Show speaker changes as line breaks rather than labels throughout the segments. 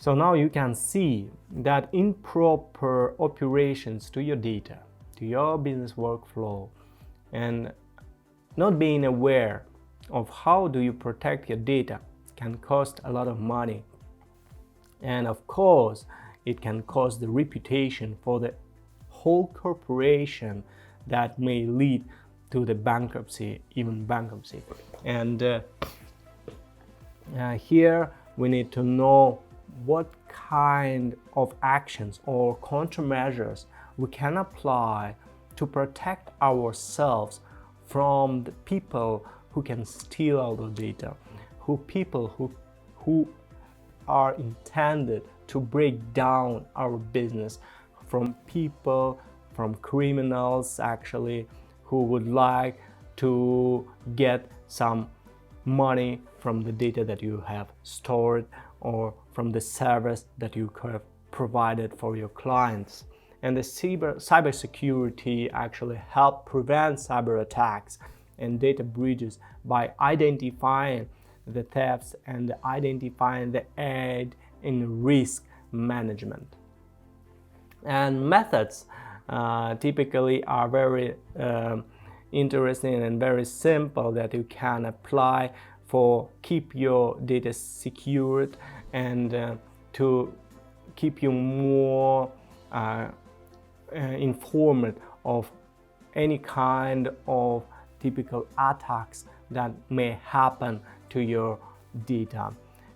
So now you can see that improper operations to your data, to your business workflow, and not being aware of how do you protect your data can cost a lot of money. And of course, it can cost the reputation for the whole corporation that may lead to the bankruptcy, even bankruptcy. And here we need to know what kind of actions or countermeasures we can apply to protect ourselves from the people who can steal our data, who are intended to break down our business, from criminals actually, who would like to get some money from the data that you have stored or from the service that you have provided for your clients. And the cybersecurity actually help prevent cyber attacks and data breaches by identifying the thefts and identifying the aid in risk management. And methods typically are very interesting and very simple that you can apply for keep your data secured and to keep you more informed of any kind of typical attacks that may happen to your data.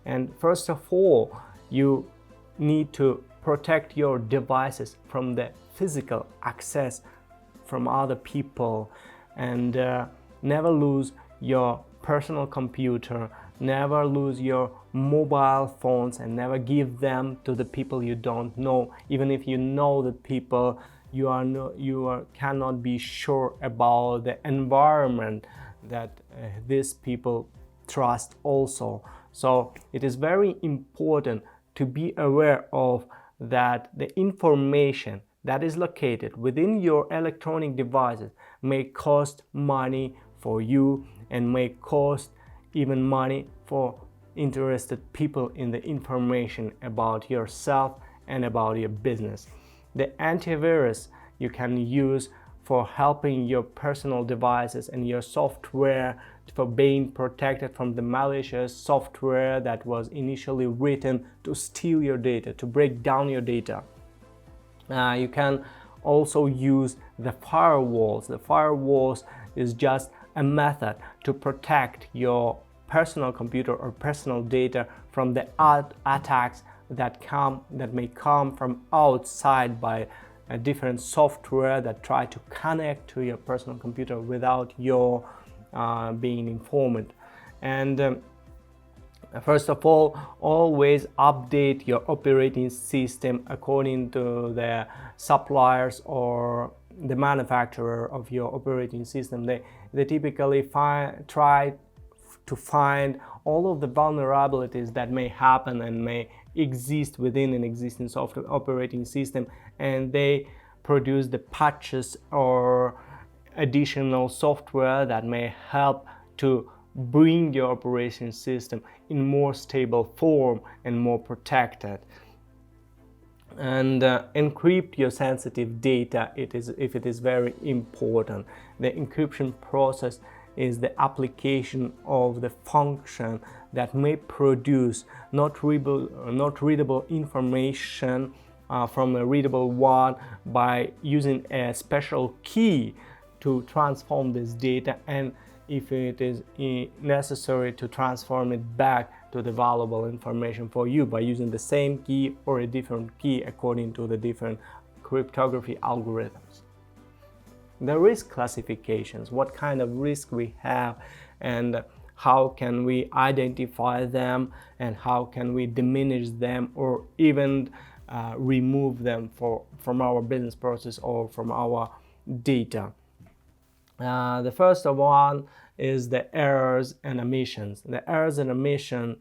And first of all, you need to protect your devices from the physical access from other people, and never lose your personal computer, never lose your mobile phones, and never give them to the people you don't know. Even if you know the people, you cannot be sure about the environment that these people trust also. So it is very important to be aware of that the information that is located within your electronic devices may cost money for you and may cost even money for interested people in the information about yourself and about your business. The antivirus you can use for helping your personal devices and your software for being protected from the malicious software that was initially written to steal your data, to break down your data. You can also use the firewalls. The firewalls is just a method to protect your personal computer or personal data from the attacks that may come from outside by a different software that try to connect to your personal computer without your being informed. And first of all, always update your operating system according to the suppliers or the manufacturer of your operating system. They typically try to find all of the vulnerabilities that may happen and may exist within an existing software operating system, and they produce the patches or additional software that may help to bring your operation system in more stable form and more protected. And encrypt your sensitive data if it is very important. The encryption process is the application of the function that may produce not readable information from a readable one by using a special key to transform this data, and if it is necessary, to transform it back to the valuable information for you by using the same key or a different key according to the different cryptography algorithms. The risk classifications, what kind of risk we have and how can we identify them and how can we diminish them or even remove them from our business process or from our data. The first one is the errors and omissions. The errors and omission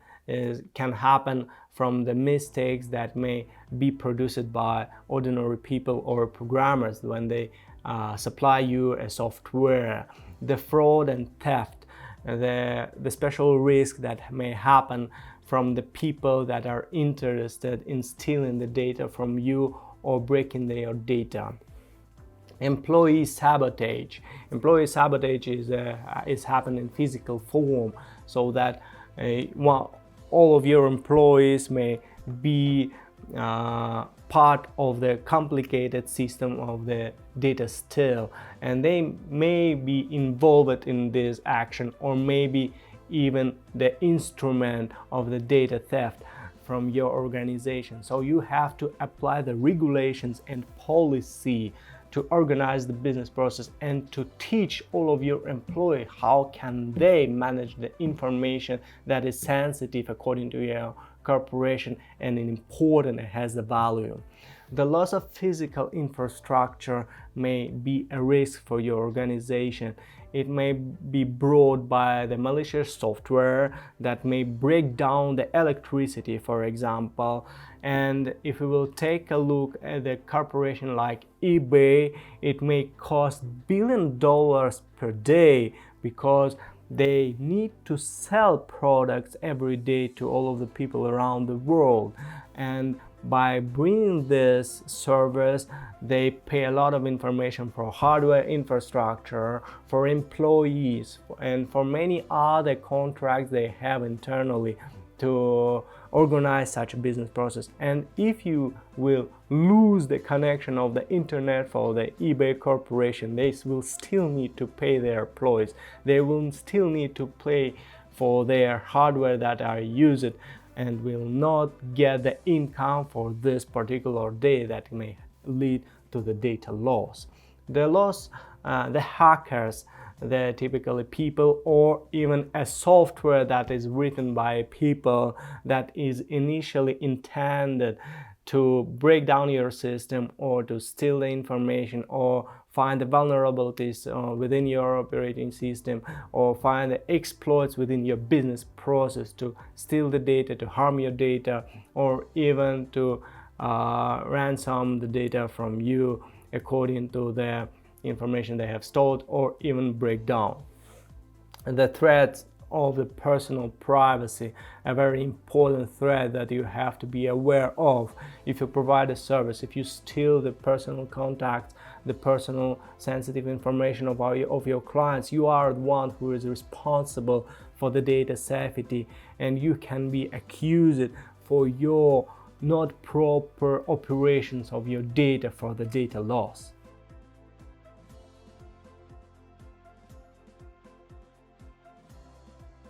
can happen from the mistakes that may be produced by ordinary people or programmers when they supply you a software. The fraud and theft, the special risk that may happen from the people that are interested in stealing the data from you or breaking their data. Employee sabotage. Employee sabotage is happening in physical form, so that all of your employees may be part of the complicated system of the data steal, and they may be involved in this action, or maybe even the instrument of the data theft from your organization. So you have to apply the regulations and policy to organize the business process and to teach all of your employees how can they manage the information that is sensitive according to your corporation and important and has the value. The loss of physical infrastructure may be a risk for your organization. It may be brought by the malicious software that may break down the electricity, for example. And if we will take a look at the corporation like eBay, it may cost $1 billion per day, because they need to sell products every day to all of the people around the world. And by bringing this service, they pay a lot of information for hardware infrastructure, for employees, and for many other contracts they have internally to organize such a business process. And if you will lose the connection of the internet for the eBay corporation, they will still need to pay their employees. They will still need to pay for their hardware that are used, and will not get the income for this particular day that may lead to the data loss. The hackers, the typically people, or even a software that is written by people that is initially intended to break down your system or to steal the information, or find the vulnerabilities within your operating system, or find the exploits within your business process to steal the data, to harm your data, or even to ransom the data from you according to the information they have stored, or even break down. The threats of the personal privacy, a very important threat that you have to be aware of. If you provide a service, if you steal the personal contacts, the personal sensitive information of your clients, you are the one who is responsible for the data safety, and you can be accused for your not proper operations of your data for the data loss.